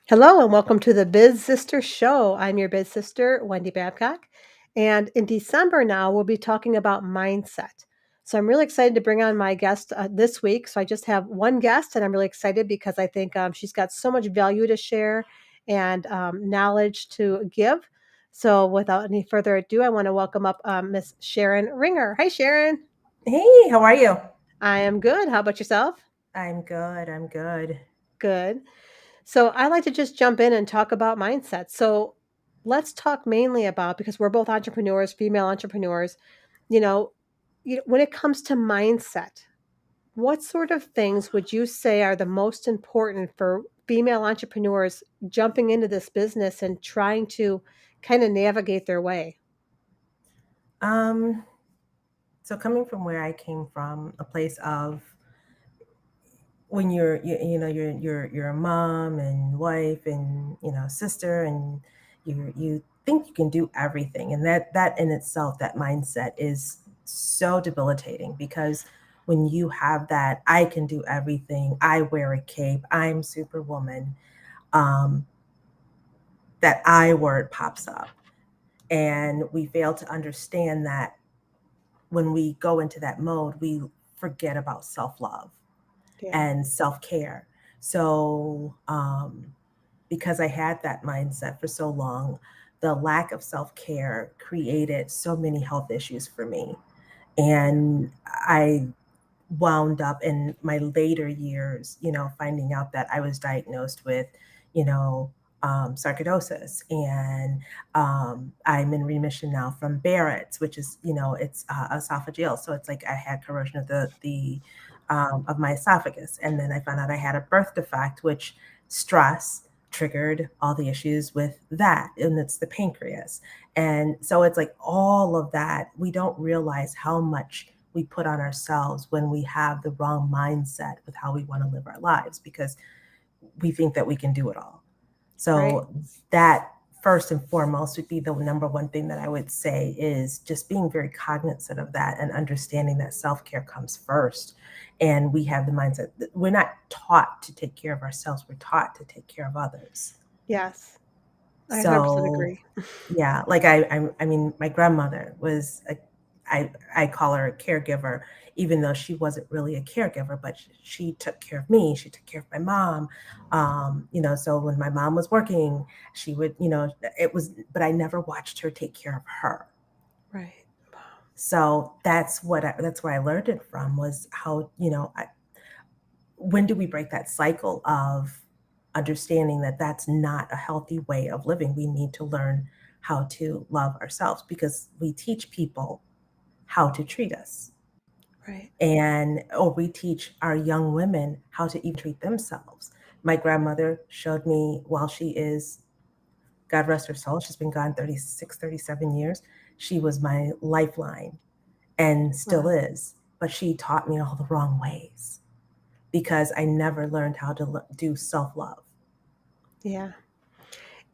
Hello and welcome to the Biz Sister Show. I'm your Biz Sister, Wendy Babcock. And in December now, we'll be talking about mindset. So I'm really excited to bring on my guest this week. So I just have one guest, and I'm really excited because I think she's got so much value to share and knowledge to give. So without any further ado, I want to welcome up Miss Sharon Ringer. Hi, Sharon. Hey, how are you? I am good. How about yourself? I'm good. I'm good. Good. So I like to just jump in and talk about mindset. So let's talk mainly about because we're both entrepreneurs, female entrepreneurs, you know, when it comes to mindset, what sort of things would you say are the most important for female entrepreneurs jumping into this business and trying to kind of navigate their way? Um, so coming from where I came from, a place of when you're a mom and wife and sister, and you think you can do everything, and that in itself, that mindset is so debilitating because when you have that, I can do everything, I wear a cape, I'm superwoman, um, that I word pops up. And we fail to understand that when we go into that mode, we forget about self love Yeah. and self care. So, because I had that mindset for so long, the lack of self care created so many health issues for me. And I wound up in my later years, finding out that I was diagnosed with, you know, sarcoidosis, and I'm in remission now from Barrett's, which is, it's esophageal. So it's like I had corrosion of the of my esophagus, and then I found out I had a birth defect, which stress triggered all the issues with that, and it's the pancreas. And so it's like all of that. We don't realize how much we put on ourselves when we have the wrong mindset with how we want to live our lives because we think that we can do it all. Right. So that first and foremost would be the number one thing that I would say is just being very cognizant of that and understanding that self-care comes first. And we have the mindset that we're not taught to take care of ourselves, we're taught to take care of others. Yes. I 100% So agree. yeah, like I mean, my grandmother was I call her a caregiver, even though she wasn't really a caregiver, but she took care of me. She took care of my mom. So when my mom was working, she would, it was, but I never watched her take care of her. Right. So that's where I learned it from, was how, when do we break that cycle of understanding that that's not a healthy way of living? We need to learn how to love ourselves because we teach people how to treat us. Right. And or we teach our young women how to even treat themselves. My grandmother showed me, while she is, God rest her soul, she's been gone 36, 37 years. She was my lifeline and still Wow. is. But she taught me all the wrong ways because I never learned how to do self love. Yeah.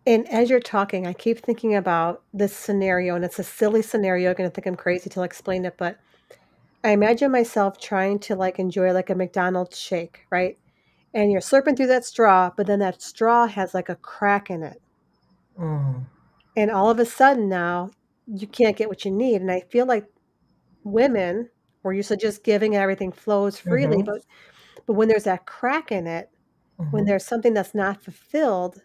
And as you're talking, I keep thinking about this scenario, and it's a silly scenario. You're gonna think I'm crazy till I explain it, but I imagine myself trying to like enjoy like a McDonald's shake, right? And you're slurping through that straw, but then that straw has like a crack in it. Mm, And all of a sudden now you can't get what you need. And I feel like women, we're used to just giving and everything flows freely, hmm but when there's that crack in it, when hmm there's something that's not fulfilled,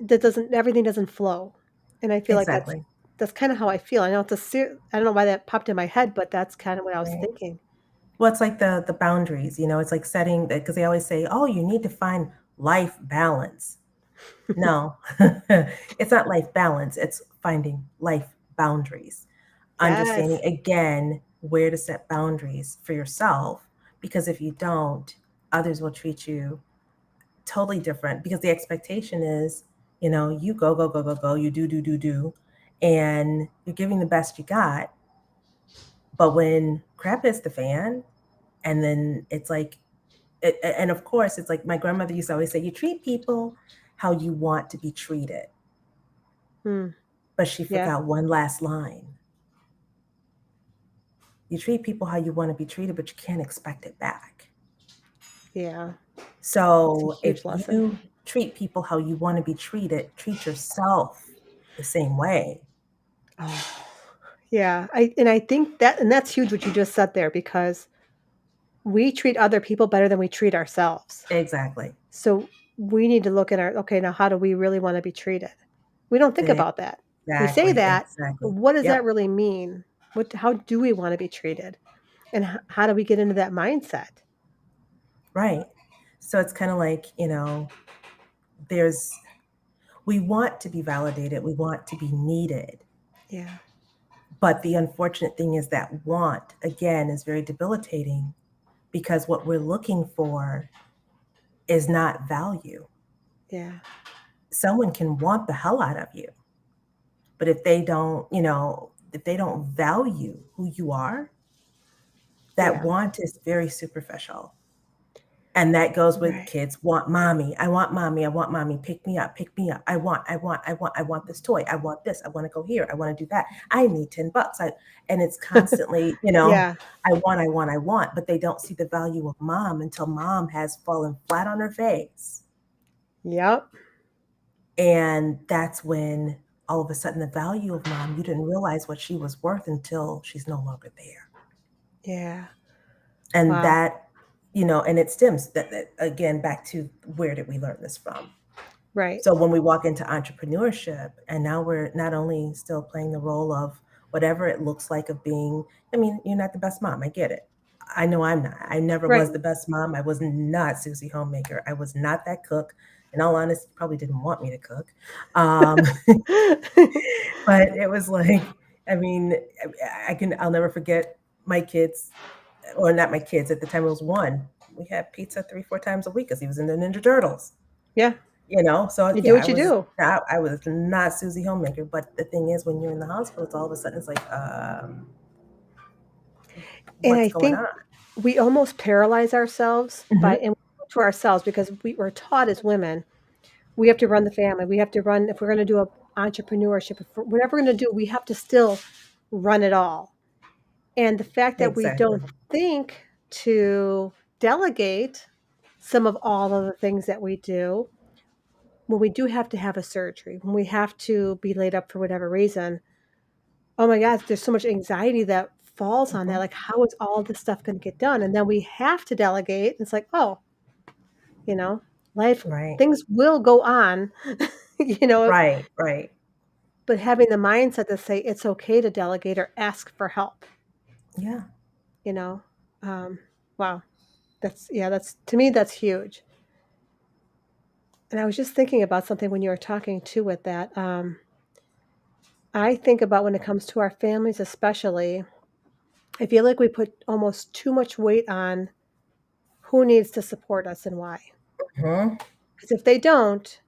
that doesn't everything doesn't flow, and I feel like Exactly. that's kinda how I feel. I know it's a I don't know why that popped in my head, but that's kinda what I was Right. thinking. Well, it's like the boundaries, it's like setting, because they always say, oh, you need to find life balance. No, it's not life balance, it's finding life boundaries. Understanding Yes. again where to set boundaries for yourself, because if you don't, others will treat you totally different because the expectation is, you go, go, go, go, go, you do, do, do, do, and you're giving the best you got. But when crap hits the fan, and then it's like, and of course, it's like my grandmother used to always say, you treat people how you want to be treated. Mm, But she yeah, forgot one last line. You treat people how you want to be treated, but you can't expect it back. yeah. It's a So if huge lesson. you treat people how you want to be treated, treat yourself the same way. Oh, yeah. I think that's huge what you just said there because we treat other people better than we treat ourselves. Exactly. So we need to look at our okay, now how do we really want to be treated? We don't think about that. We say Exactly. that, but Exactly. what does that Yep. really mean? How do we want to be treated? And how do we get into that mindset? Right. So it's kind of like, there's, we want to be validated, we want to be needed. Yeah. But the unfortunate thing is that want, again, is very debilitating because what we're looking for is not value. Yeah. Someone can want the hell out of you, but if they don't value who you are, that Yeah. want is very superficial. And that goes with Right. kids want mommy. I want mommy. I want mommy. Pick me up. Pick me up. I want this toy. I want this. I want to go here. I want to do that. I need $10. And it's constantly, Yeah. I want, but they don't see the value of mom until mom has fallen flat on her face. Yep. And that's when all of a sudden the value of mom, you didn't realize what she was worth until she's no longer there. Yeah. And Wow. and it stems that again back to where did we learn this from? Right. So when we walk into entrepreneurship, and now we're not only still playing the role of whatever it looks like of being, I mean, you're not the best mom. I get it. I know I'm not. I never Right. was the best mom. I was not Susie Homemaker. I was not that cook. In all honesty, you probably didn't want me to cook. Um, but it was like, I mean, I'll never forget my kids, or not my kids, at the time it was one. We had pizza 3, 4 times a week because he was in the Ninja Turtles. Yeah. So You do yeah, what you do. I was not Susie Homemaker. But the thing is, when you're in the hospital, it's all of a sudden it's like, And what's I going think on? we almost paralyze ourselves by Hmm. and to ourselves because we were taught as women, we have to run the family. We have to run if we're going to do a entrepreneurship, if whatever we're going to do, we have to still run it all. And the fact that we Exactly. don't think to delegate some of all of the things that we do when we do have to have a surgery, when we have to be laid up for whatever reason, oh my gosh, there's so much anxiety that falls on that. Hmm. Like, how is all this stuff going to get done? And then we have to delegate. It's like, oh, you know, life, Right. things will go on, you know, Right. Right. but having the mindset to say it's okay to delegate or ask for help, Yeah. you know, um, wow, that's to me, that's huge. And I was just thinking about something when you were talking too with that. I think about when it comes to our families, especially, I feel like we put almost too much weight on who needs to support us and why. Hmm. Because if they don't,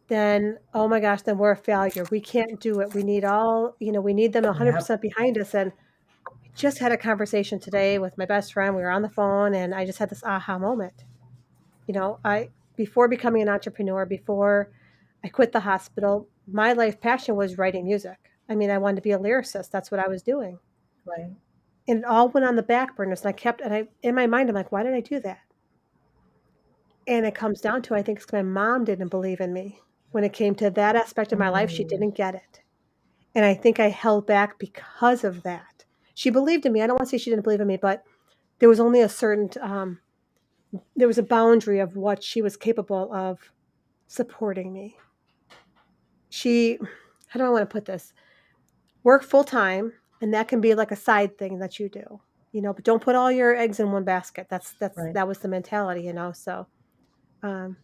then oh my gosh, then we're a failure. We can't do it. We need we need them Yep. 100% behind us. And I just had a conversation today with my best friend. We were on the phone and I just had this aha moment. I before becoming an entrepreneur, before I quit the hospital, my life passion was writing music. I mean, I wanted to be a lyricist. That's what I was doing. Right. And it all went on the back burners. And I kept, and I, in my mind, I'm like, why did I do that? And it comes down to, I think, it's my mom didn't believe in me. When it came to that aspect of my life, she Mm. didn't get it. And I think I held back because of that. She believed in me. I don't want to say she didn't believe in me, but there was only a certain, there was a boundary of what she was capable of supporting me. She, how do I want to put this? Work full time, and that can be like a side thing that you do, but don't put all your eggs in one basket. Right. That was the mentality. So, um,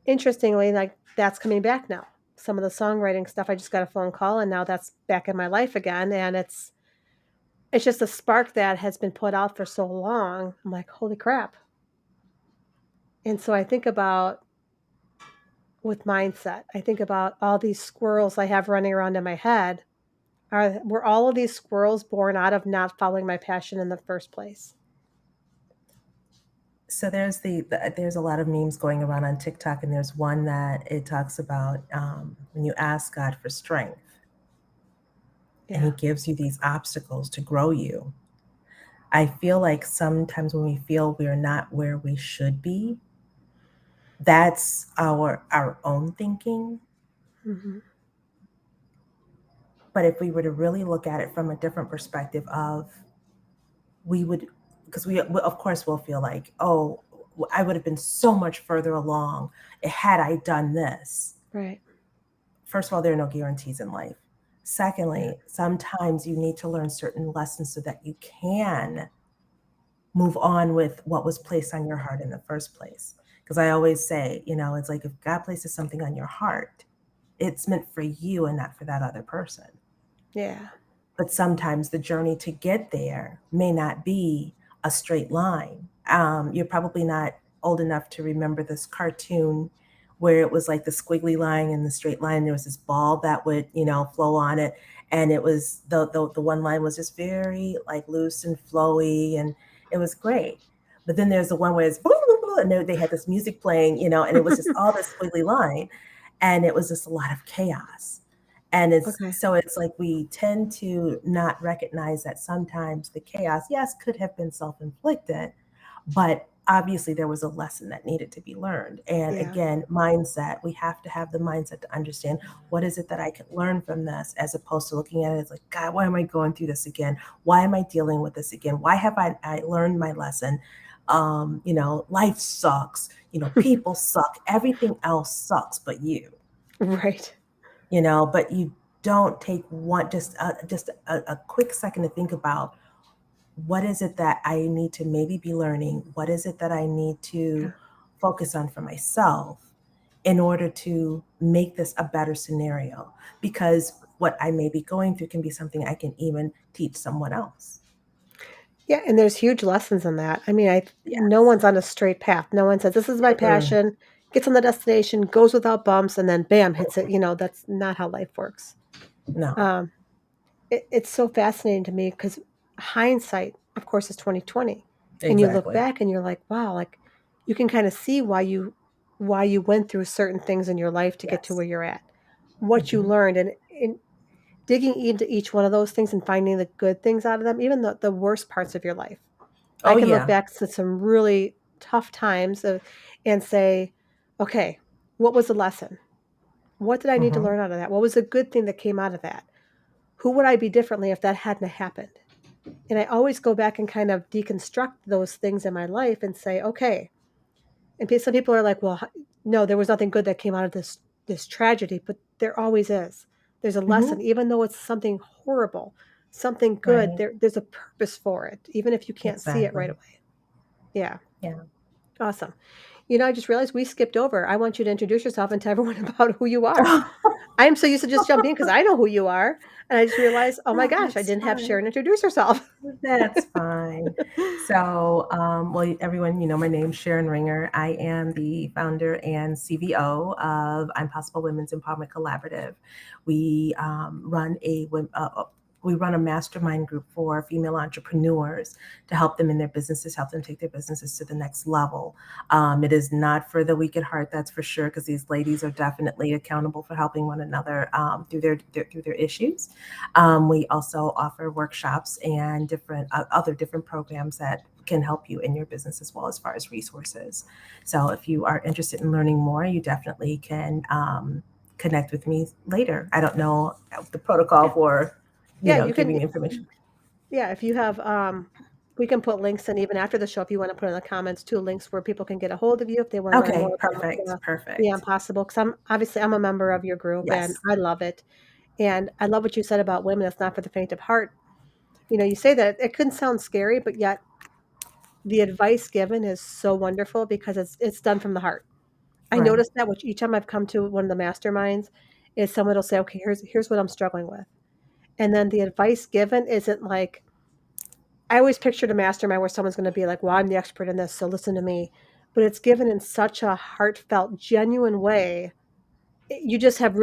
interestingly, like that's coming back now. Some of the songwriting stuff, I just got a phone call, and now that's back in my life again, and it's just a spark that has been put out for so long. I'm like, holy crap! And so I think about with mindset. I think about all these squirrels I have running around in my head. Were all of these squirrels born out of not following my passion in the first place? So there's a lot of memes going around on TikTok, and there's one that it talks about when you ask God for strength, and He Yeah. gives you these obstacles to grow you. I feel like sometimes when we feel we're not where we should be, That's our own thinking. Mhm. But if we were to really look at it from a different perspective of, we would, because we of course will feel like, oh, I would have been so much further along had I done this. Right. First of all, there are no guarantees in life. Yeah. Secondly, sometimes you need to learn certain lessons so that you can move on with what was placed on your heart in the first place. Because I always say, it's like, if God places something on your heart, it's meant for you and not for that other person. Yeah. But sometimes the journey to get there may not be a straight line. You're probably not old enough to remember this cartoon where it was like the squiggly line and the straight line. There was this ball that would, flow on it, and it was the one line was just very like loose and flowy, and it was great. But then there's the one where it's and they had this music playing, and it was just all this squiggly line, and it was just a lot of chaos. And Okay. it's like we tend to not recognize that sometimes the chaos, yes, could have been self-inflicted, but obviously there was a lesson that needed to be learned. And Yeah. again, mindset, we have to have the mindset to understand, what is it that I can learn from this, as opposed to looking at it as like, God, why am I going through this again? Why am I dealing with this again? Why have I learned my lesson? Life sucks, people suck, everything else sucks but you. Right. But you don't take one, just a quick second to think about, what is it that I need to maybe be learning? What is it that I need Yeah. to focus on for myself in order to make this a better scenario? Because what I may be going through can be something I can even teach someone else. Yeah, and there's huge lessons in that. I mean, I no Yes. one's on a straight path. No one says, "This is my Mm-mm. passion," gets on the destination, goes without bumps, and then bam, hits it. That's not how life works. No. Um, it's so fascinating to me because hindsight, of course, is 2020, and you look Exactly. back and you're like, "Wow!" Like you can kind of see why you went through certain things in your life to get to Yes. where you're at, what you Hmm. learned, and digging into each one of those things and finding the good things out of them, even the worst parts of your life. I Oh can look yeah. back to some really tough times and say, okay, what was the lesson? What did I need to Hmm. learn out of that? What was a good thing that came out of that? Who would I be differently if that hadn't happened? And I always go back and kind of deconstruct those things in my life and say, okay. And some people are like, well, no, there was nothing good that came out of this tragedy, but there always is. There's a lesson, Hmm. even though it's something horrible, something good. Right. There's a purpose for it, even if you can't see it right Exactly. away. Yeah, Yeah. awesome. I just realized we skipped over. I want you to introduce yourself and tell everyone about who you are. I am so used to just jumping in because I know who you are, and I just realized, oh my Oh, gosh, I that's didn't have fine. Sharon introduce herself. That's fine. So, well, everyone, my name's Sharon Ringer. I am the founder and CVO of I'm Possible Women's Empowerment Collaborative. We run we run a mastermind group for female entrepreneurs to help them in their businesses, help them take their businesses to the next level. It is not for the weak at heart, that's for sure, because these ladies are definitely accountable for helping one another through through their issues. We also offer workshops and different other different programs that can help you in your business, as well as far as resources. So if you are interested in learning more, you definitely can connect with me later. I don't know the protocol Yeah, for yeah, you can. giving information. Yeah, if you have, we can put links in even after the show if you want to put in the comments too, links where people can get a hold of you if they want to learn more Okay, about perfect, the perfect. Impossible. Because I'm a member of your group and Yes. I love it. And I love what you said about women. It's not for the faint of heart. You say that it couldn't sound scary, but yet the advice given is so wonderful because it's done from the heart. I Right. noticed that which each time I've come to one of the masterminds is someone will say, okay, here's what I'm struggling with. And then the advice given isn't like I always pictured a mastermind where someone's going to be like, well, I'm the expert in this, so listen to me. But it's given in such a heartfelt, genuine way. You just have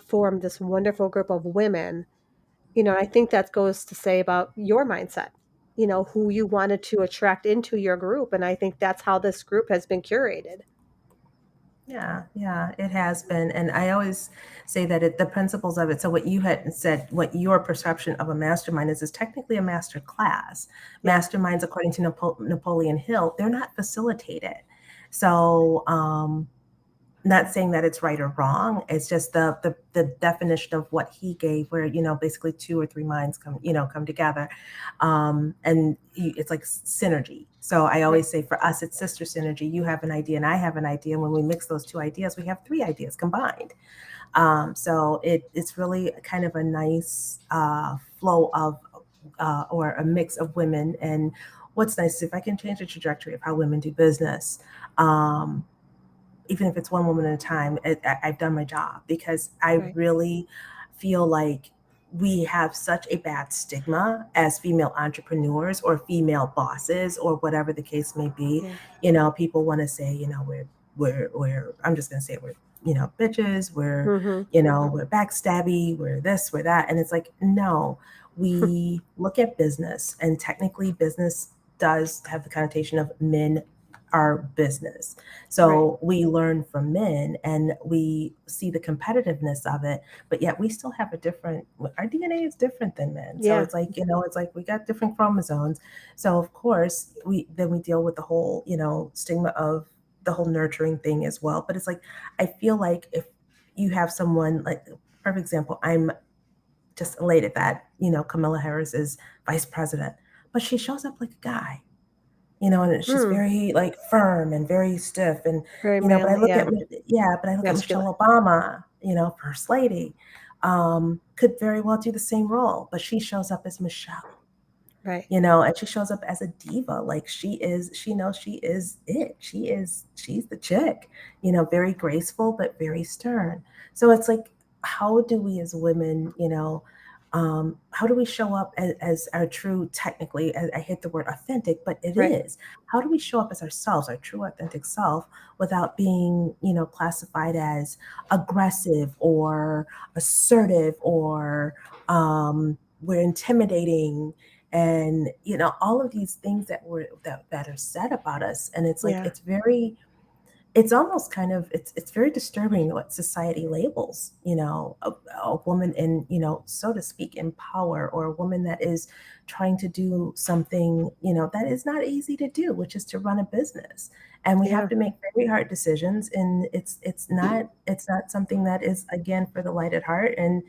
formed this wonderful group of women. I think that goes to say about your mindset, who you wanted to attract into your group. And I think that's how this group has been curated. Yeah, yeah, it has been. And I always say that the principles of it. So what you had said, what your perception of a mastermind is technically a master class. Yeah. Masterminds, according to Napoleon Hill, they're not facilitated. So, not saying that it's right or wrong. It's just the definition of what he gave, where basically two or three minds come together, and it's like synergy. So I Right. always say for us, it's sister synergy. You have an idea and I have an idea, and when we mix those two ideas, we have three ideas combined. So it's really kind of a nice flow of or a mix of women. And what's nice is if I can change the trajectory of how women do business. Um, Even if it's one woman at a time, I've done my job, because I Right. really feel like we have such a bad stigma as female entrepreneurs or female bosses or whatever the case may be. Yeah. People want to say, we're I'm just gonna say we're, bitches, Mhm. we're backstabby, we're this, we're that. And it's like, no, we look at business, and technically business does have the connotation of men are business. Right. So we learn from men and we see the competitiveness of it, but yet we still have our DNA is different than men. So Yeah. it's like, it's like we got different chromosomes. So of course we deal with the whole, stigma of the whole nurturing thing as well. But it's like, I feel like if you have someone like, perfect example, I'm just elated that, Camilla Harris is vice president, but she shows up like a guy, and she's Mm. very like firm and very stiff. And, Very but I manly, look yeah. at, yeah, but I look at Masculine. Michelle Obama, First Lady, could very well do the same role, but she shows up as Michelle, Right. and she shows up as a diva. Like she knows she is it. She's the chick, very graceful, but very stern. So it's like, how do we as women, how do we show up as our true, technically, I hate the word authentic, but it Right. is. How do we show up as ourselves, our true authentic self, without being, classified as aggressive or assertive or we're intimidating, and all of these things that are said about us. And it's like, Yeah. it's almost kind of, it's very disturbing what society labels, a woman in, so to speak, in power, or a woman that is trying to do something, that is not easy to do, which is to run a business. And we have Yeah. to make very hard decisions, and it's not something that is, again, for the light at heart. And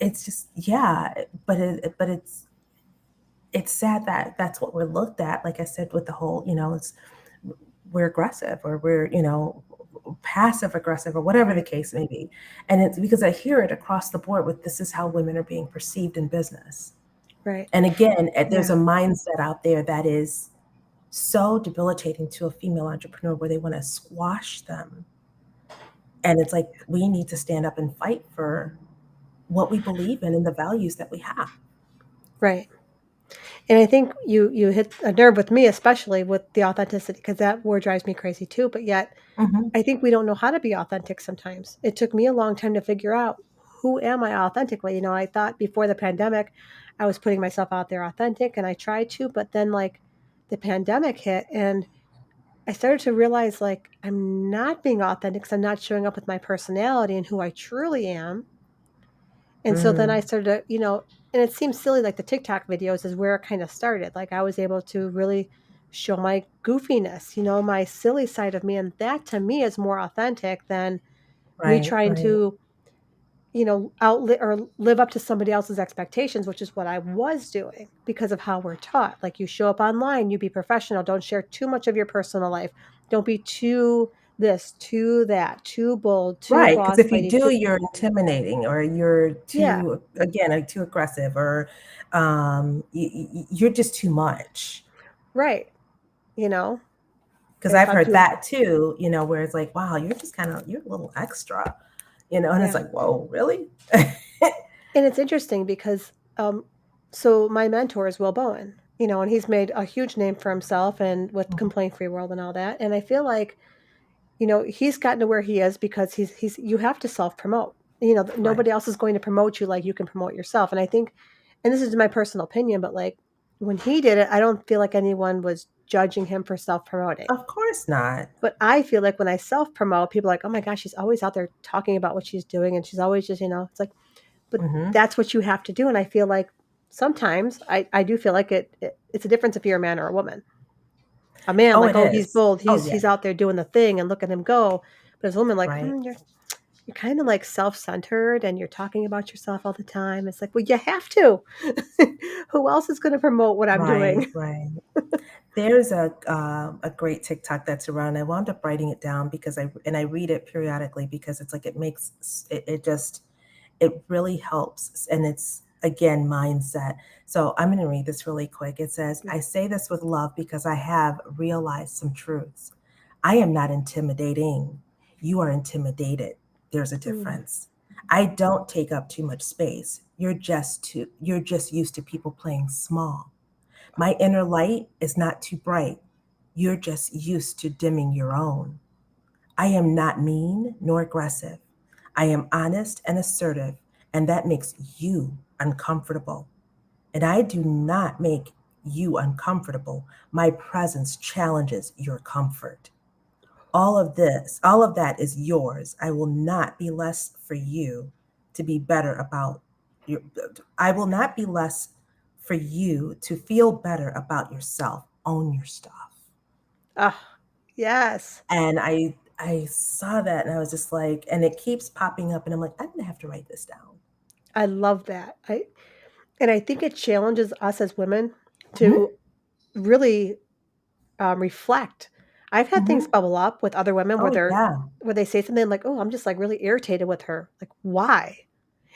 it's just, yeah, but it's sad that that's what we're looked at. Like I said, with the whole, we're aggressive, or we're, passive aggressive, or whatever the Right. case may be. And it's because I hear it across the board with, this is how women are being perceived in business. Right. And again, there's Yeah. a mindset out there that is so debilitating to a female entrepreneur, where they want to squash them. And it's like, we need to stand up and fight for what we believe in and the values that we have. Right. And I think you hit a nerve with me, especially with the authenticity, because that word drives me crazy too. But yet, Hmm. I think we don't know how to be authentic sometimes. It took me a long time to figure out, who am I authentically. I thought before the pandemic, I was putting myself out there authentic, and I tried to, but then like the pandemic hit, and I started to realize like I'm not being authentic because I'm not showing up with my personality and who I truly am. And so then I Mm, started to, and it seems silly, like the TikTok videos is where it kind of started. Like I was able to really show my goofiness, my silly side of me. And that to me is more authentic than me right, trying right. to, outlive or live up to somebody else's expectations, which is what I was doing because of how we're taught. Like you show up online, you be professional, don't share too much of your personal life. Don't be too this, too that, too bold, too Right, because boss if you lady, do, too. you're intimidating, or you're Yeah, too, again, like, too aggressive, or you're just too much. right. You know, Because and if I've I'm heard too, that too, where it's like, wow, you're a little extra, and it's yeah. like, whoa, really? And it's interesting because, so my mentor is Will Bowen, and he's made a huge name for himself and with Mhm. Complaint Free World and all that. And I feel like, he's gotten to where he is because you have to self promote. Right. Nobody else is going to promote you like you can promote yourself. And I think, and this is my personal opinion, but like when he did it, I don't feel like anyone was judging him for self promoting. Of course not. But I feel like when I self promote, people are like, oh my gosh, she's always out there talking about what she's doing. And she's always just, it's like, but Hmm. that's what you have to do. And I feel like sometimes I do feel like it's a difference if you're a man or a woman. A man, Oh, like, it oh, he's is. bold, Oh, he's yeah. out there doing the thing and look at him go. But as a woman, like, right, you're kind of like self-centered and you're talking about yourself all the time. It's like, well, you have to. Who else is going to promote what I'm right, doing? right. There's a great TikTok that's around. I wound up writing it down because I read it periodically because it's like it makes it just it really helps, and it's again mindset. So I'm going to read this really quick. It says, Yeah. "I say this with love because I have realized some truths. I am not intimidating. You are intimidated. There's a Mm. difference. I don't take up too much space. You're just used to people playing small. My inner light is not too bright. You're just used to dimming your own. I am not mean nor aggressive. I am honest and assertive, and that makes you uncomfortable. And I do not make you uncomfortable. My presence challenges your comfort. All of that is yours. I will not be less for you to be better about your I will not be less for you to feel better about yourself. Own your stuff." Ah, yes. And I saw that and I was just like, and it keeps popping up and I'm like, I'm gonna have to write this down. I love that. I think it challenges us as women to Hmm. really reflect. I've had things Hmm. bubble up with other women Oh yeah, where they say something like, "Oh, I'm just like really irritated with her." Like, why?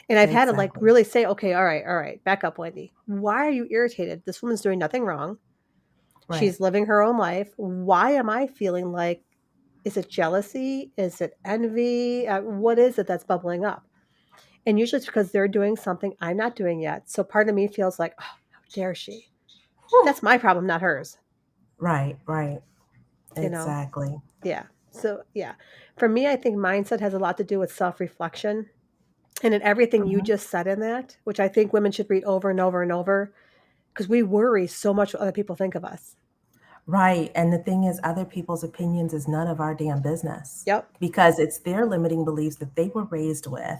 And I've had to like exactly. really say, "Okay, all right, back up, Wendy. Why are you irritated? This woman's doing nothing wrong. Right, She's living her own life. Why am I feeling like, is it jealousy? Is it envy? What is it that's bubbling up?" And usually it's because they're doing something I'm not doing yet. So part of me feels like, oh, how dare she? whew. That's my problem, not hers. Right, right, You know? exactly. Yeah. So yeah. For me, I think mindset has a lot to do with self-reflection. And in everything you Hmm. just said in that, which I think women should read over and over and over, because we worry so much what other people think of us. Right. And the thing is, other people's opinions is none of our damn business Yep. because it's their limiting beliefs that they were raised with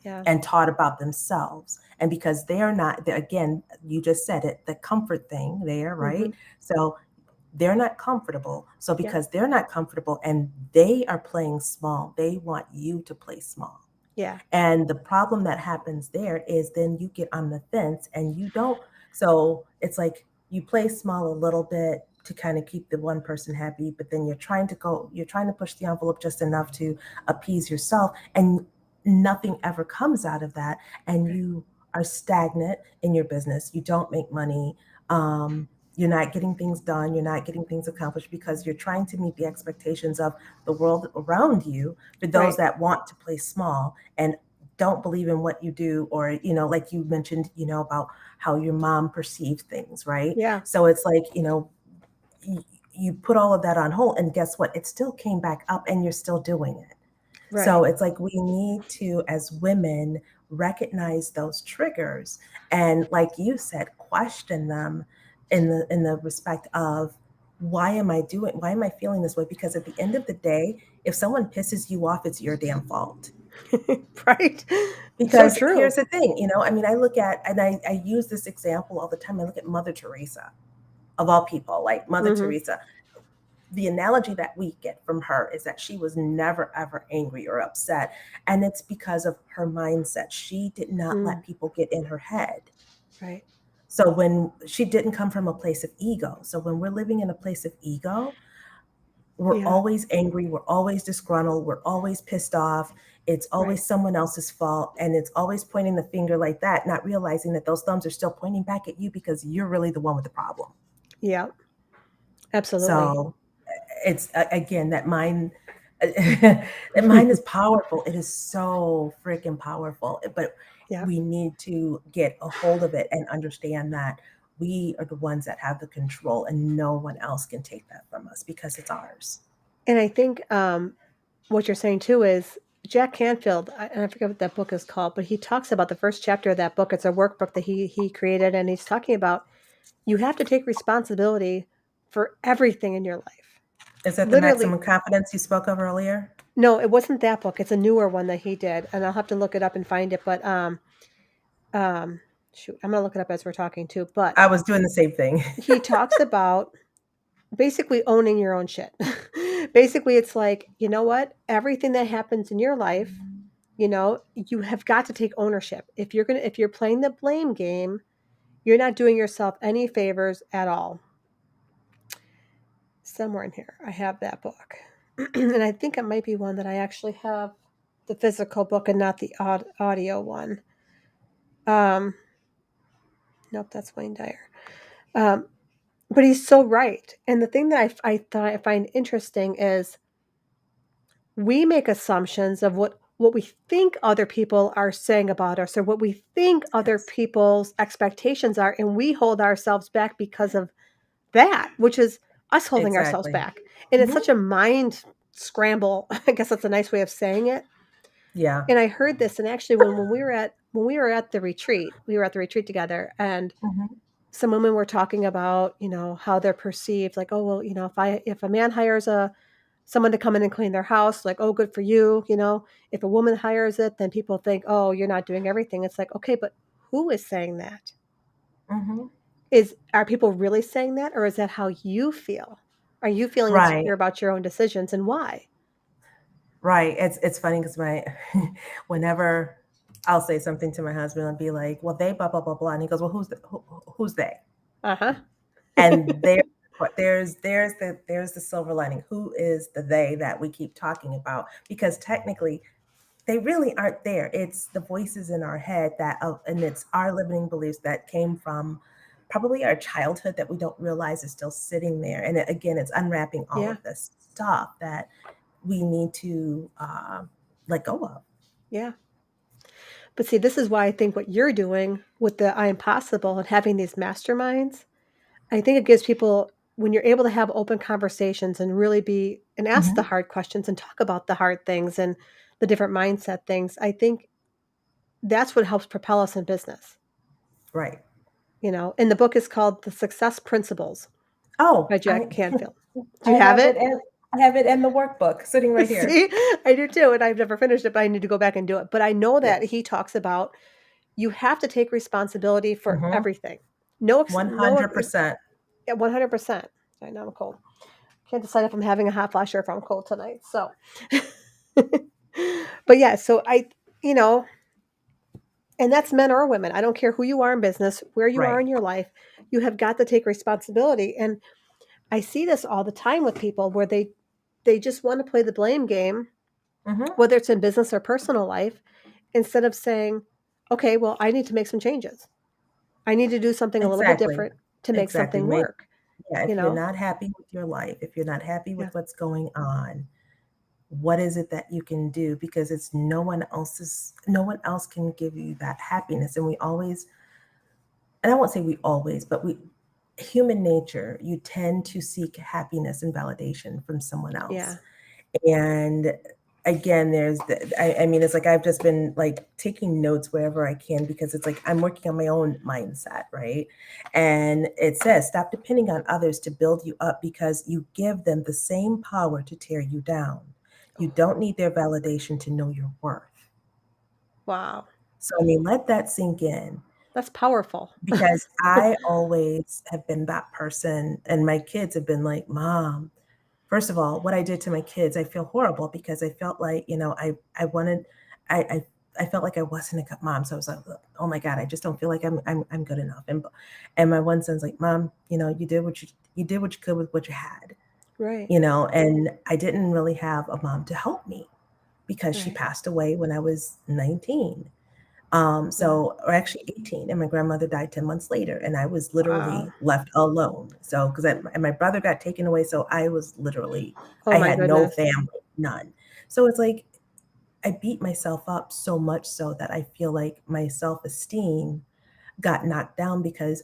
Yeah. and taught about themselves. And because they're not, again, you just said it, the comfort thing there, Hmm. right? So they're not comfortable. So Yep. because they're not comfortable and they are playing small, they want you to play small. Yeah. And the problem that happens there is then you get on the fence and you don't. So it's like you play small a little bit to kind of keep the one person happy, but then you're trying to push the envelope just enough to appease yourself. And nothing ever comes out of that. And Right. you are stagnant in your business. You don't make money. Um, you're not getting things done. You're not getting things accomplished because you're trying to meet the expectations of the world around you for those Right. that want to play small and don't believe in what you do, or like you mentioned, about how your mom perceived things, right? Yeah. So it's like, you put all of that on hold and guess what, it still came back up and you're still doing it. So Right. it's like we need to, as women, recognize those triggers and, like you said, question them in the respect of, why am I feeling this way? Because at the end of the day, if someone pisses you off, it's your damn fault. Right. So Because here's true. the thing, I mean, I look at, and I use this example all the time. I look at Mother Teresa, of all people, like Mother Hmm. Teresa. The analogy that we get from her is that she was never, ever angry or upset. And it's because of her mindset. She did not Mm. let people get in her head. Right. So when she didn't come from a place of ego. So when we're living in a place of ego, we're Yeah. always angry, we're always disgruntled, we're always pissed off. It's Right. always someone else's fault. And it's always pointing the finger like that, not realizing that those thumbs are still pointing back at you because you're really the one with the problem. Yeah. Absolutely. So it's again that mind. That mind is powerful. It is so freaking powerful. But Yeah. we need to get a hold of it and understand that we are the ones that have the control, and no one else can take that from us because it's ours. And I think what you're saying too is Jack Canfield, and I forget what that book is called, but he talks about the first chapter of that book. It's a workbook that he created, and he's talking about you have to take responsibility for everything in your life. Is that the Literally, maximum confidence you spoke of earlier? no, it wasn't that book. It's a newer one that he did, and I'll have to look it up and find it. But um, shoot, I'm gonna look it up as we're talking too. But I was doing the same thing. he talks about basically owning your own shit. Basically, it's like, you know what? Everything that happens in your life, you have got to take ownership. If you're playing the blame game, you're not doing yourself any favors at all. Somewhere in here, I have that book. And I think it might be one that I actually have the physical book and not the audio one. Um, nope, that's Wayne Dyer. Um, but he's so right. And the thing that I thought I find interesting is we make assumptions of what we think other people are saying about us or what we think other Yes, people's expectations are, and we hold ourselves back because of that, which is us holding ourselves exactly. back. And it's Mhm. such a mind scramble. I guess that's a nice way of saying it. Yeah. And I heard this, and actually when we were at the retreat, we were at the retreat together, and Mhm. some women were talking about, how they're perceived, like, oh well, if a man hires a someone to come in and clean their house, like, oh, good for you. If a woman hires it, then people think, oh, you're not doing everything. It's like, okay, but who is saying that? Mhm. Are people really saying that, or is that how you feel? Are you feeling Right. insecure about your own decisions, and why? Right. It's funny because my whenever I'll say something to my husband, I'll be like, "Well, they blah blah blah blah," and he goes, "Well, who's they?" Uh-huh. And there's the silver lining. Who is the they that we keep talking about? Because technically, they really aren't there. It's the voices in our head and it's our limiting beliefs that came from probably our childhood that we don't realize is still sitting there. And again, it's unwrapping all Yeah. of this stuff that we need to let go of. Yeah. But see, this is why I think what you're doing with the I am possible and having these masterminds, I think it gives people, when you're able to have open conversations and really be and ask the Mhm. hard questions and talk about the hard things and the different mindset things, I think that's what helps propel us in business. Right. And the book is called The Success Principles Oh, by Jack Canfield. Do I you have have it it? in I have it in the workbook sitting right here. See, I do too, and I've never finished it, but I need to go back and do it. But I know that Yes. he talks about you have to take responsibility for Mhm. everything. No, 100%. yeah, 100%. I know I'm cold. Can't decide if I'm having a hot flash or if I'm cold tonight. So, but yeah, so you know, and that's men or women. I don't care who you are in business, where you are Right. in your life. You have got to take responsibility. And I see this all the time with people where they just want to play the blame game, Mhm. whether it's in business or personal life, instead of saying, okay, well, I need to make some changes. I need to do something a little bit Exactly. different to make Exactly. something Make work, Yeah, you if you're know? not happy with your life, if you're not happy with Yeah. what's going on, what is it that you can do? Because it's no one else can give you that happiness. And we always, and I won't say we always, but we human nature, you tend to seek happiness and validation from someone else. Yeah. And again, I mean, it's like I've just been like taking notes wherever I can because it's like I'm working on my own mindset, right? And it says, stop depending on others to build you up because you give them the same power to tear you down. You Oh, don't need their validation to know your worth. wow. So, I mean, let that sink in That's powerful. because I always have been that person, and my kids have been like, Mom, first of all, what I did to my kids, I feel horrible because I felt like, I wanted I I felt like I wasn't a good mom. So I was like, "Oh my God, I just don't feel like I'm good enough." And my one son's like, "Mom, you did what you could with what you had." Right. And I didn't really have a mom to help me because she Right. passed away when I was 19. Yeah. Or actually 18, and my grandmother died 10 months later, and I was Wow. literally left alone. So, because and my brother got taken away, so I was literally, Oh I my had no goodness. family, none. So it's like I beat myself up so much so that I feel like my self-esteem got knocked down because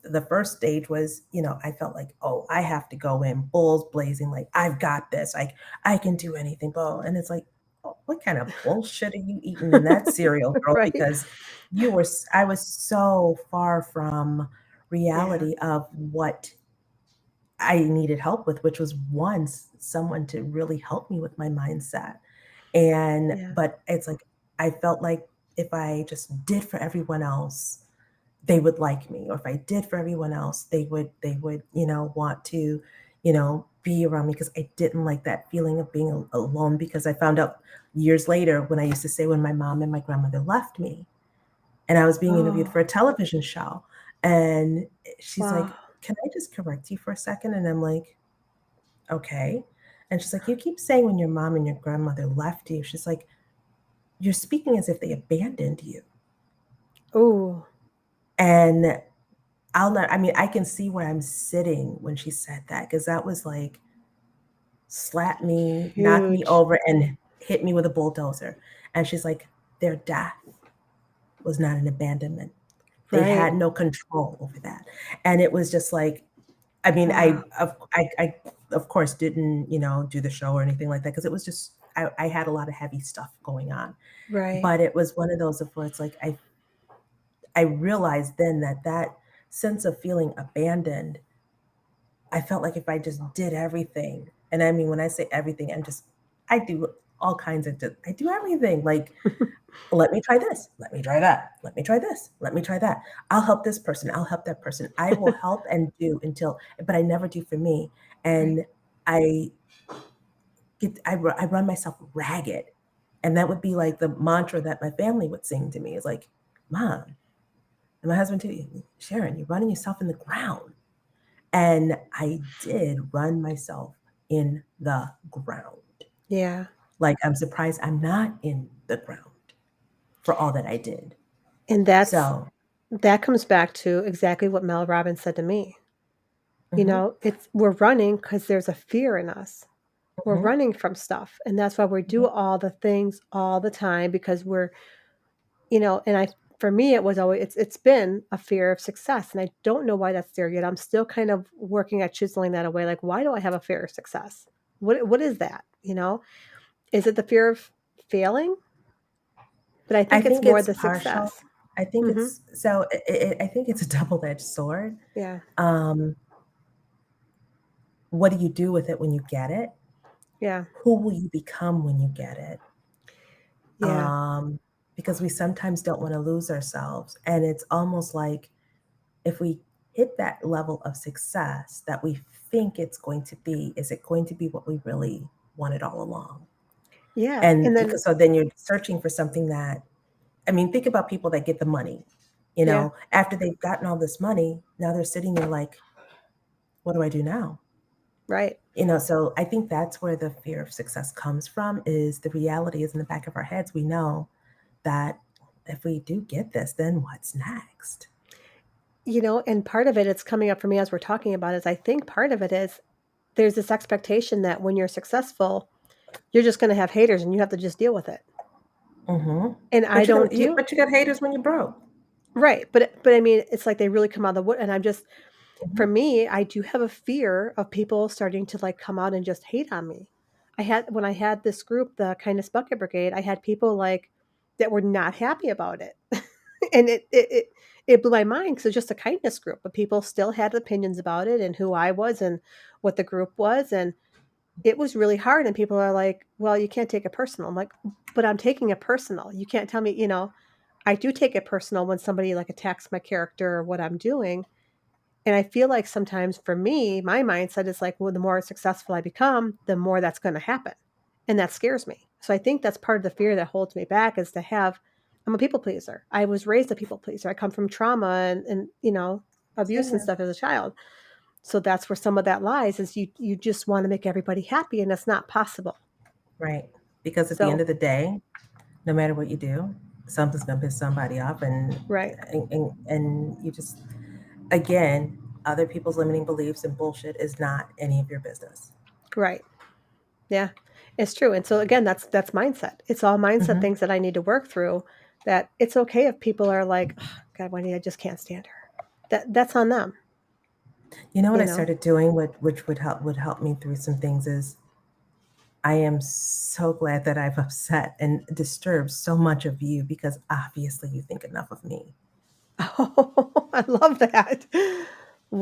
the first stage was, I felt like, oh, I have to go in bulls blazing, like I've got this, like I can do anything, blah. And it's like, oh, what kind of bullshit are you eating in that cereal, girl? Right. Because I was so far from Yeah. reality of what I needed help with, which was once someone to really help me with my mindset. Yeah. But it's like I felt like if I just did for everyone else, they would like me, or if I did for everyone else, they would want to, you know be around me because I didn't like that feeling of being alone. Because I found out years later when I used to say when my mom and my grandmother left me, and I was being interviewed Oh, for a television show, and she's wow. like, "Can I just correct you for a second?" And I'm like, "Okay." And she's like, "You keep saying when your mom and your grandmother left you." She's like, "You're speaking as if they abandoned you." Ooh, And I mean, I can see where I'm sitting when she said that because that was like, slap me, knock me huge. over, and hit me with a bulldozer. And she's like, "Their death was not an abandonment. They Right. had no control over that." And it was just like, I mean, Wow. I of course didn't, do the show or anything like that because it was just I had a lot of heavy stuff going on. Right. But it was one of those of where it's like I realized then that that sense of feeling abandoned, I felt like if I just did everything, and I mean, when I say everything, I do all kinds of, I do everything. Like, let me try this, let me try that, let me try this, let me try that. I'll help this person, I'll help that person. I will help and do until, but I never do for me. Right. And I I run myself ragged. And that would be like the mantra that my family would sing to me is like, "Mom," and my husband too, "Sharon, you're running yourself in the ground." And I did run myself in the ground. Yeah. Like, I'm surprised I'm not in the ground for all that I did. And So, that comes back to exactly what Mel Robbins said to me. mhm, It's we're running because there's a fear in us. We're mhm, running from stuff, and that's why we do mhm. all the things all the time because and I for me, it was always it's been a fear of success, and I don't know why that's there yet. I'm still kind of working at chiseling that away, like, why do I have a fear of success? What is that, you know? Is it the fear of failing? But I I think it's think more it's the partial. success. I think Mhm. it's so I think it's a double-edged sword. Yeah. Um, what do you do with it when you get it? Yeah. Who will you become when you get it? Yeah. Um, because we sometimes don't wanna lose ourselves, and it's almost like if we hit that level of success that we think it's going to be, is it going to be what we really wanted all along? Yeah, And and then because so then you're searching for something that, I mean, think about people that get the money, yeah, after they've gotten all this money, now they're sitting there like, what do I do now? right. So I think that's where the fear of success comes from is the reality is in the back of our heads. We know that if we do get this, then what's next? And part of it's coming up for me as we're talking about is I think part of it is there's this expectation that when you're successful, you're just gonna have haters and you have to just deal with it. Mhm. And I But you don't got deal but you got haters when you're broke. right, but I mean, it's like they really come out of the wood and I'm just for Mhm. me, I do have a fear of people starting to, like, come out and just hate on me. When I had this group, the Kindness Bucket Brigade, I had people, like, that were not happy about it. And it blew my mind because it's just a kindness group, but people still had opinions about it and who I was and what the group was, and it was really hard, and people are like, "Well, you can't take it personal." I'm like, "But I'm taking it personal. You can't tell me." I do take it personal when somebody, like, attacks my character or what I'm doing, and I feel like sometimes for me, my mindset is like, well, the more successful I become, the more that's gonna happen, and that scares me. So I think that's part of the fear that holds me back is to have I'm a people pleaser. I was raised a people pleaser. I come from trauma and Same abuse and here. stuff as a child. So that's where some of that lies is you just wanna make everybody happy, and that's not possible. Right. Because at the end So of the day, no matter what you do, something's gonna piss somebody off right, and you just again, other people's limiting beliefs and bullshit is not any of your business. right. Yeah, it's true, and so again, that's mindset. It's all mindset Mhm. things that I need to work through, that it's okay if people are like, "Ugh, God, Wendy, I just can't stand her." That's on them, You know what you I know? started doing, which would help me through some things is I am so glad that I've upset and disturbed so much of you because obviously you think enough of me. Oh, I love that.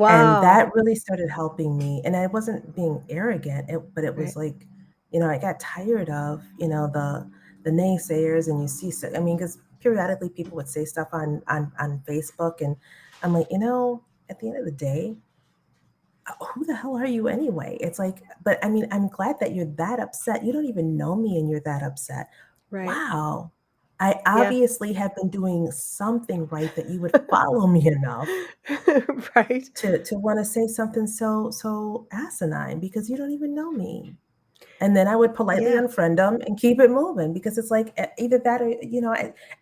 And Wow. that really started helping me, and I wasn't being arrogant, but it was Right. like, I got tired of, the naysayers and you see I mean, because periodically people would say stuff on Facebook, and I'm like, at the end of the day, who the hell are you anyway? It's like, but I mean, I'm glad that you're that upset. You don't even know me and you're that upset. Right. Wow. I Yeah. obviously have been doing something right that you would follow me enough Right. to want to say something so asinine because you don't even know me. And then I would politely Yeah. unfriend them and keep it moving because it's like either that or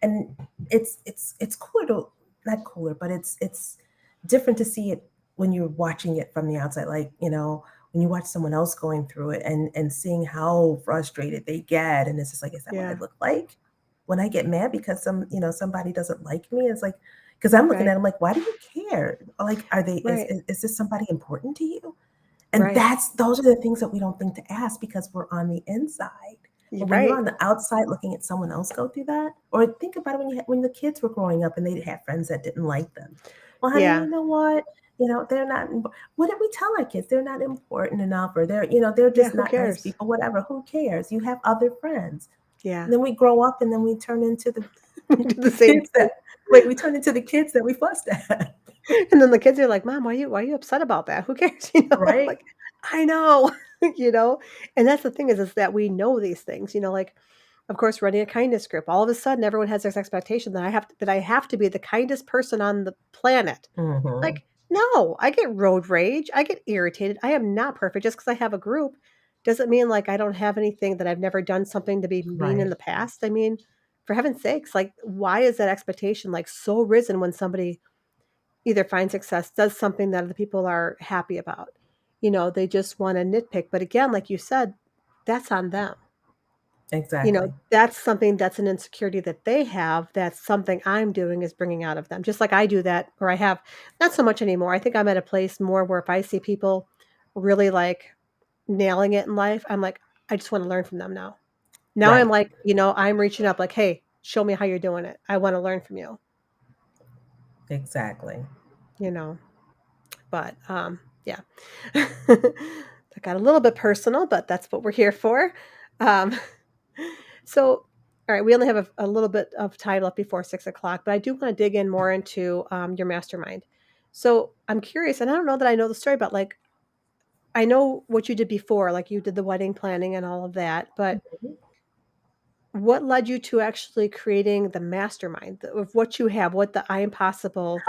and it's cooler to not cooler, but it's different to see it when you're watching it from the outside. Like when you watch someone else going through it and seeing how frustrated they get, and it's just like, is that what I Yeah. look like when I get mad because somebody doesn't like me? It's like because I'm looking at Right. them like, why do you care? Like, are they Right. is this somebody important to you? And Right. those are the things that we don't think to ask because we're on the inside. You're But when you're right. on the outside looking at someone else go through that, or think about it when the kids were growing up and they had friends that didn't like them. Well, honey, Yeah. you know what? They're not. What did we tell our kids? They're not important enough, or they're Yeah. just Who not nice cares? people. Whatever. Who cares? You have other friends. Yeah. And then we grow up, and then we turn into the We do the the same kids thing. that like we turn into the kids that we fussed at, And then the kids are like, "Mom, why are you upset about that? Who cares?" I'm right? like, "I know." you know? And that's the thing is that we know these things, like, of course, running a kindness group, all of a sudden everyone has this expectation that I have to be the kindest person on the planet. Hmm. Like, no, I get road rage, I get irritated. I am not perfect. Just because I have a group doesn't mean, like, I don't have anything that I've never done something to be mean in Right. the past. I mean, for heaven's sakes, like, why is that expectation, like, so risen when somebody either finds success, does something that other people are happy about? They just wanna nitpick, but again, like you said, that's on them. Exactly. That's something that's an insecurity that they have, that's something I'm doing is bringing out of them, just like I do that, or I have not so much anymore. I think I'm at a place more where if I see people really, like, nailing it in life, I'm like, I just wanna learn from them now. Now I'm Right. like, I'm reaching up like, "Hey, show me how you're doing it. I wanna learn from you," Exactly. you know? But, yeah. That got a little bit personal, but that's what we're here for. Um, so, all right, we only have a little bit of time left before 6 o'clock, but I do want to dig in more into your mastermind. So I'm curious, and I don't know that I know the story, but like, I know what you did before, like you did the wedding planning and all of that, but what led you to actually creating the mastermind of what you have, what the I Am Possible,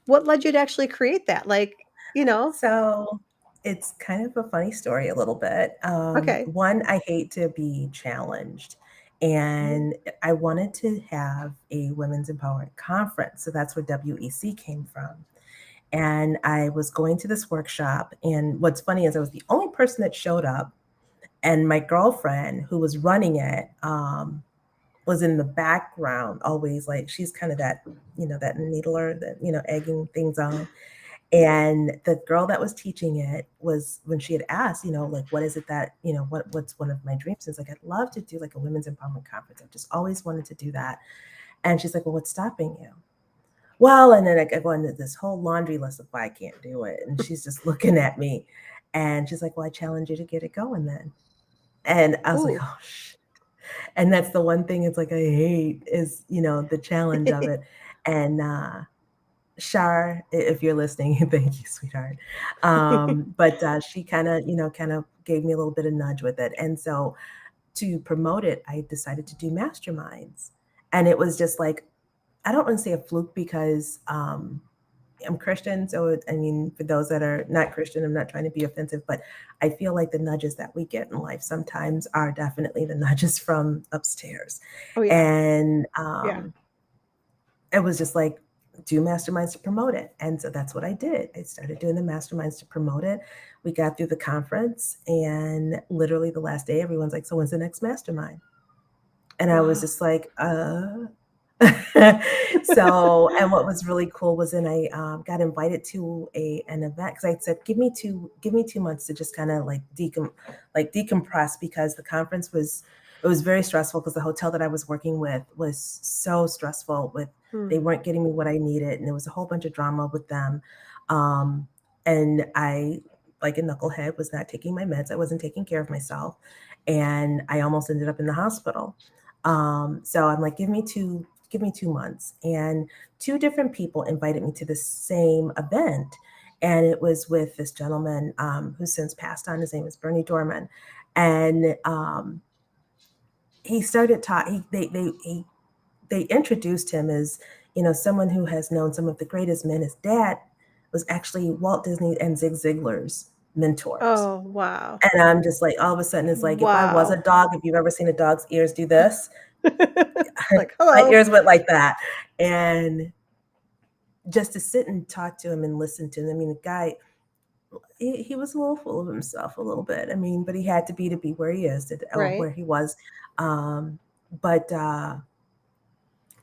what led you to actually create that? Like, you know, So it's kind of a funny story a little bit. okay. One, I hate to be challenged. Oh, And I wanted to have a women's empowerment conference. So that's where WEC came from. And I was going to this workshop. And what's funny is I was the only person that showed up. And my girlfriend, who was running it, was in the background, always like she's kind of that needler that, egging things on. And the girl that was teaching it was when she had asked, like, what is it that, what's one of my dreams? Is like, I'd love to do like a women's empowerment conference. I've just always wanted to do that. And she's like, well, what's stopping you? Well, and then I go into this whole laundry list of why I can't do it. And she's just looking at me and she's like, well, I challenge you to get it going then. And I was like, ooh. oh, and that's the one thing it's like I hate is, the challenge of it. And Shar, if you're listening, thank you, sweetheart. But she kind of gave me a little bit of nudge with it. And so to promote it, I decided to do masterminds. And it was just like, I don't want to say a fluke because I'm Christian. So, I mean, for those that are not Christian, I'm not trying to be offensive, but I feel like the nudges that we get in life sometimes are definitely the nudges from upstairs. Oh, yeah. And Yeah. it was just like, do masterminds to promote it. And so that's what I did. I started doing the masterminds to promote it. We got through the conference, and literally the last day, everyone's like, so when's the next mastermind? And I was Wow. just like, so, and what was really cool was then I got invited to an event because I said, give me 2 months to just kind of like decompress because the conference it was very stressful because the hotel that I was working with was so stressful with Hmm. they weren't getting me what I needed and there was a whole bunch of drama with them, um, and I like a knucklehead was not taking my meds. I wasn't taking care of myself, and I almost ended up in the hospital. So I'm like, give me 2 months. And two different people invited me to the same event. and it was with this gentleman who's since passed on. His name is Bernie Dorman, and he started talking. They introduced him as, someone who has known some of the greatest men. His dad was actually Walt Disney and Zig Ziglar's mentors. Oh, wow. And I'm just like, all of a sudden, it's like, if I was a Wow. dog, if you've ever seen a dog's ears do this, Like, my hello. ears went like that. And just to sit and talk to him and listen to him, I mean, the guy, he was a little full of himself a little bit. I mean, but he had to be where he is, or Right. where he was. But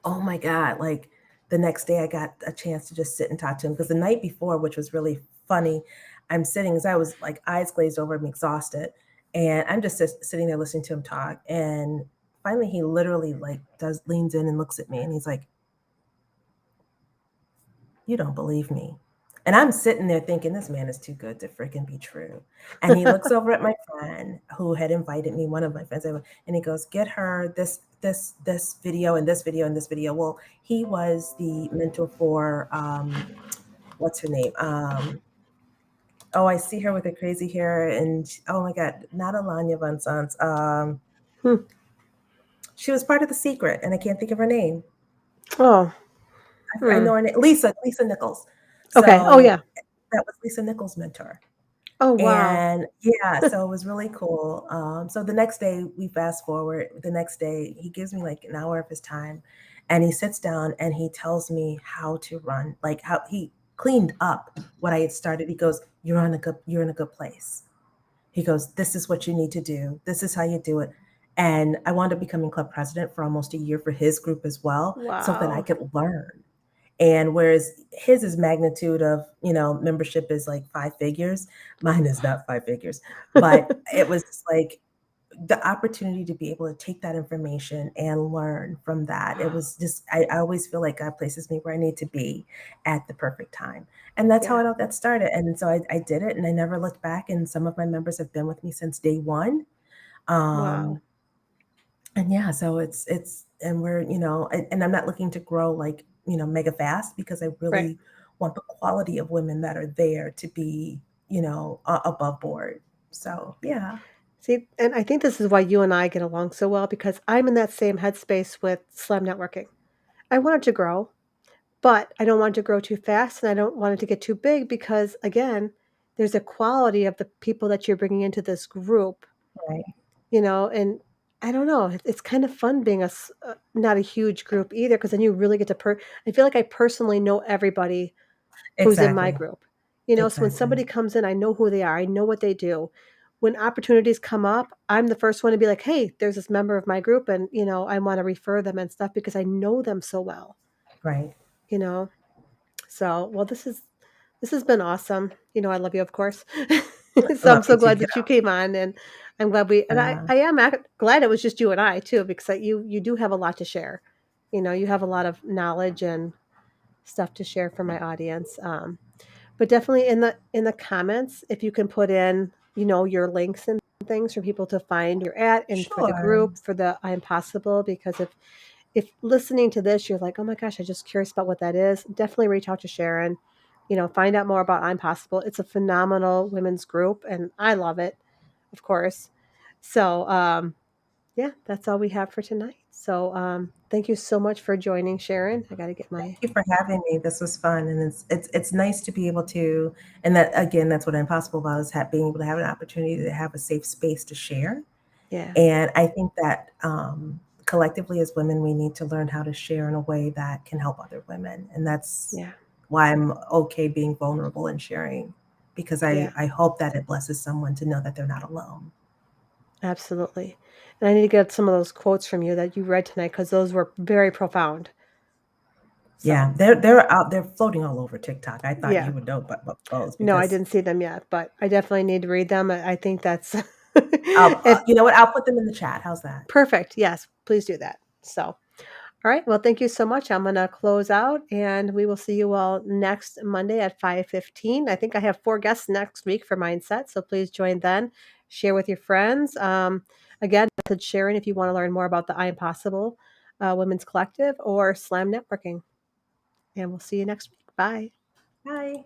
oh my God, like the next day I got a chance to just sit and talk to him, because the night before, which was really funny, I'm sitting, as I was like eyes glazed over, I'm exhausted. And I'm just sitting there listening to him talk. And finally he literally like leans in and looks at me and he's like, "You don't believe me." And I'm sitting there thinking, this man is too good to freaking be true. And he looks over at my friend who had invited me, one of my friends, and he goes, "Get her this video and this video and this video." Well, he was the mentor for what's her name? Oh, I see her with the crazy hair, and oh my God, not Alanya Van Sons. Hmm. She was part of The Secret, and I can't think of her name. Oh. I Hmm. know her name, Lisa Nichols. Okay. Oh, So yeah. that was Lisa Nichols' mentor. Oh, wow. And yeah, so it was really cool. So the next day, we fast forward. The next day, he gives me like an hour of his time, and he sits down and he tells me how to run, like how he cleaned up what I had started. He goes, you're in a good place." He goes, "This is what you need to do. This is how you do it." And I wound up becoming club president for almost a year for his group as well, so that I Wow. could learn. And whereas his is magnitude of, membership is like 5 figures, mine is not 5 figures. But it was just like the opportunity to be able to take that information and learn from that. It was just, I always feel like God places me where I need to be at the perfect time. And that's how Yeah. it all got started. And so I did it and I never looked back. And some of my members have been with me since day one. Wow. Um, and yeah, so and we're, and I'm not looking to grow like, mega fast, because I Right. really want the quality of women that are there to be, above board. So yeah, See, and I think this is why you and I get along so well because I'm in that same headspace with Slam networking. I want it to grow, but I don't want it to grow too fast and I don't want it to get too big because, again, there's a quality of the people that you're bringing into this group, right. and I don't know. It's kind of fun being not a huge group either because then you really get to I feel like I personally know everybody who's in my Exactly. group. So when Exactly. somebody comes in, I know who they are. I know what they do. When opportunities come up, I'm the first one to be like, "Hey, there's this member of my group and, I want to refer them and stuff because I know them so well." Right. You know? So, well, this has been awesome. I love you, of course. So I'm Love you so too, glad that you kiddo. came on and I'm glad I am glad it was just you and I too because you do have a lot to share. You have a lot of knowledge and stuff to share for my audience. But definitely in the comments, if you can put in, your links and things for people to find you're at and for the Sure. group for the I'm Possible, because if listening to this you're like, oh my gosh, I'm just curious about what that is, definitely reach out to Sharon. Find out more about I'm Possible. It's a phenomenal women's group and I love it, of course. So yeah, that's all we have for tonight. So thank you so much for joining, Sharon. I got to get my Thank you for having me. This was fun, and it's nice to be able to, and that again, that's what Impossible about, is being able to have an opportunity to have a safe space to share. yeah, And I think that collectively as women, we need to learn how to share in a way that can help other women, and that's yeah, why I'm okay being vulnerable and sharing, because yeah. I hope that it blesses someone to know that they're not alone. Absolutely. And I need to get some of those quotes from you that you read tonight because those were very profound. Yeah, So, they're floating all over TikTok. I thought yeah. you would know about those, No, I because didn't see them yet, but I definitely need to read them. I think that's I'll if you know what? I'll put them in the chat. How's that? perfect. Yes, please do that. So, all right. Well, thank you so much. I'm going to close out and we will see you all next Monday at 5:15. I think I have 4 guests next week for Mindset, so please join then. Share with your friends. Again, message Sharon if you want to learn more about the I Am Possible Women's Collective or Slam Networking. And we'll see you next week. Bye. Bye.